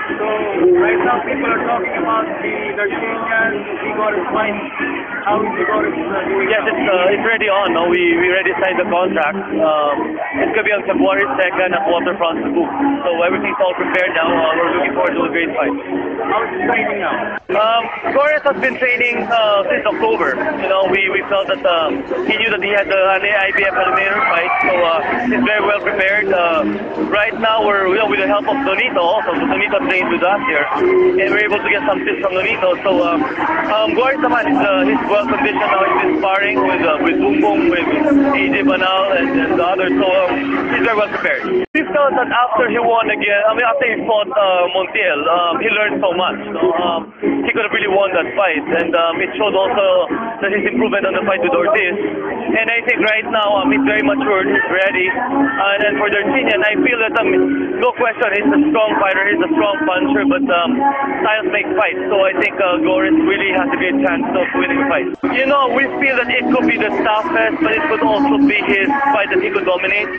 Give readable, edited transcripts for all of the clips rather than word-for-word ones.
So right now people are talking about the Darcinian Gorres fight. How is the Gorres doing? Yes, it's already on. No? We already signed the contract. It's going to be on February 2nd at Waterfront Cebu. So everything's all prepared now. We're looking forward to a great fight. How is the training now? Gorres has been training since October. You know, we felt that he knew that he had the IBF eliminator fight, so he's very well prepared. Right now, we're with the help of Donito also. So Donito trained with us here, and we're able to get some tips from Donito. So Gorres naman, he's well conditioned now. He's been sparring with Boom Boom, with AJ Banal, and the others. So he's very well prepared. We felt that after he won again, after he fought Montiel, he learned so much. So, he could have really won that fight, and it showed also that his improvement on the fight with Ortiz. And I think right now he's very matured, he's ready. And then for Darcinian, I feel that no question, he's a strong fighter, he's a strong puncher, but styles make fights. So I think Gorres really has a great chance of winning the fight. You know, we feel that it could be the toughest, but it could also be his fight that he could dominate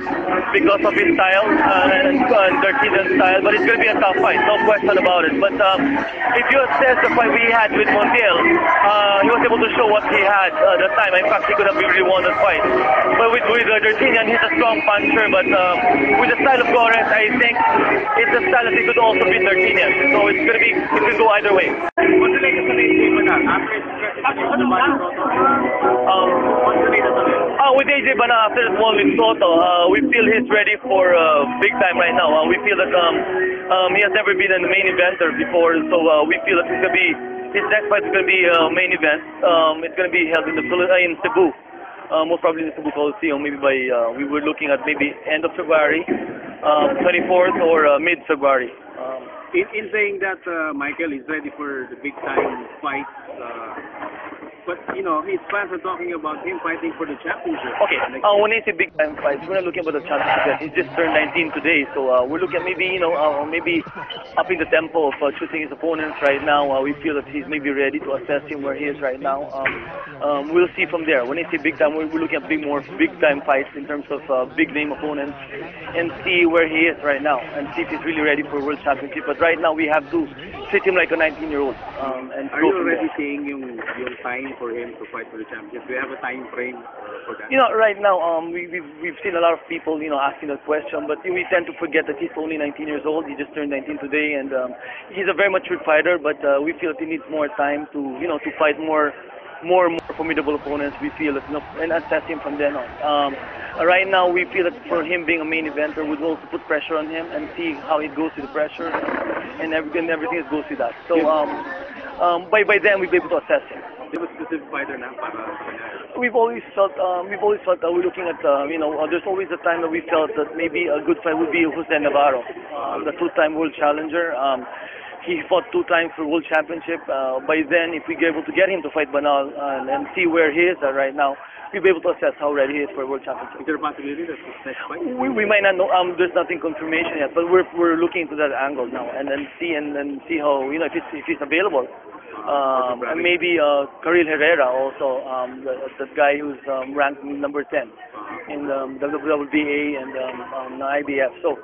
because of his style and Darcinian's style. But it's going to be a tough fight, no question about it. But if you assess the fight we had with Montiel, he was able to show what he had at the time. In fact, he could have really won that fight. But with Darcinian, he's a strong puncher, but with the style of Gorres, I think it's a style that he could also beat Darcinian. So it's going to be, it could go either way. What's the latest on AJ Banal? After his the body what's the latest on it? With AJ Banal, after that one with Soto, we feel he's ready for big time right now. We feel that he has never been in the main eventer before, so we feel that it's going to be, his next fight is going to be main event. It's going to be held in Cebu. Most probably in the Cebu Coliseum, maybe by, we were looking at maybe end of February, 24th or mid-February. In saying that Michael is ready for the big time fight, but you know his fans are talking about him fighting for the championship. Okay, when I say big time fights, we're not looking about the championship. He's just turned 19 today, so we're looking at maybe maybe upping the tempo of choosing his opponents right now. We feel that he's maybe ready to assess him where he is right now. We'll see from there. When I say big time, we're looking at more big time fights in terms of big name opponents, and see where he is right now, and see if he's really ready for a world championship. But right now we have to treat him like a 19-year-old. And are you already seeing yung time for him to fight for the championship? Do you have a time frame for that? You know, right now we've seen a lot of people asking that question, but we tend to forget that he's only 19 years old. He just turned 19 today, and he's a very mature fighter. But we feel that he needs more time to to fight more formidable opponents. We feel that and assess him from then on. Right now we feel that for him being a main eventer, we'd also put pressure on him and see how it goes with the pressure and everything that goes with that. So by then we'll be able to assess him. Do you have a specific fighter now? We've always felt that we're looking at there's always a time that we felt that maybe a good fight would be Navarro, the two-time world challenger. He fought 2 times for world championship. By then, if we get able to get him to fight Banal and see where he is right now, we'll be able to assess how ready he is for a world championship. Is there a possibility that his next fight? We might not know. There's nothing confirmation yet, but we're looking into that angle now and then see how if he's available. And maybe Karil Herrera also, that guy who's ranked number 10 in the WBA and IBF. So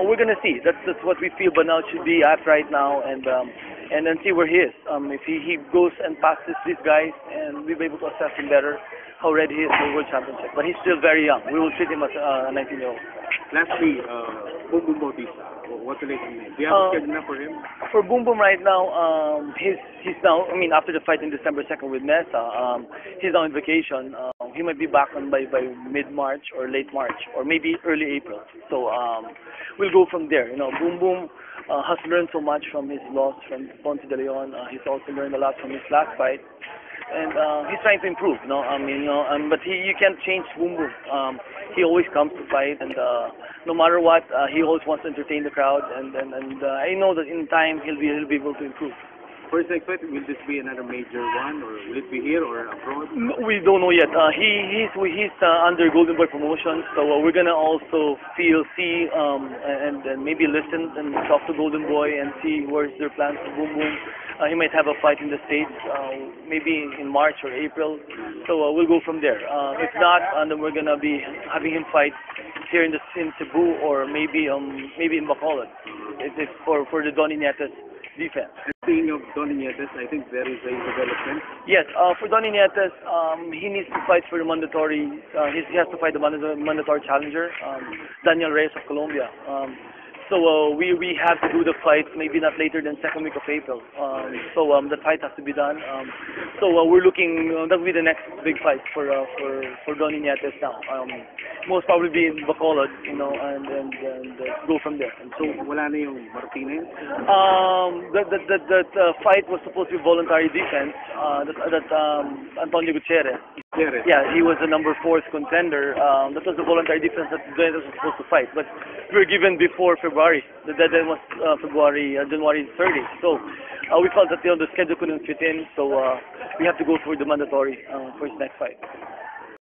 we're gonna see. That's what we feel Banal should be at right now, and then see where he is. If he goes and passes these guys, and we'll be able to assess him better how ready he is for the world championship. But he's still very young. We will treat him as a 19-year-old. Lastly, Boom Boom Bautista. What's the latest name? Do you have a schedule for him? For Boom Boom right now, he's now. After the fight in December 2nd with Mesa, he's now on vacation. He might be back on by mid-March or late March or maybe early April. So we'll go from there. Boom Boom has learned so much from his loss from Ponce de Leon. He's also learned a lot from his last fight. And he's trying to improve, but you can't change Boom Boom. He always comes to fight, and no matter what, he always wants to entertain the crowd, and I know that in time he'll be able to improve. For his next fight, will this be another major one, or will it be here or abroad? No, we don't know yet. He's under Golden Boy Promotions, so we're gonna also see, and maybe listen and talk to Golden Boy and see where's their plans for Boom Boom. He might have a fight in the States, maybe in March or April. So we'll go from there. If not, then we're gonna be having him fight here in Cebu or maybe in Bacolod. It's for the Donnie Nietes defense. Speaking of Donnie Nietes, I think there is a development. Yes, for Donnie Nietes, he needs to fight for the mandatory. He has to fight the mandatory challenger, Daniel Reyes of Colombia. So we have to do the fight maybe not later than second week of April. So the fight has to be done. So we're looking. That will be the next big fight for Donnie Nietes now. Most probably be in Bacolod, and go from there. And so Wala na yung Martinez. That fight was supposed to be voluntary defense. That Antonio Gutierrez. Yeah, he was the number 4th contender. That was the voluntary defense that Gutierrez was supposed to fight, but we were given before February. The deadline was January 30th. So we felt that the schedule couldn't fit in, so we have to go for the mandatory for his next fight.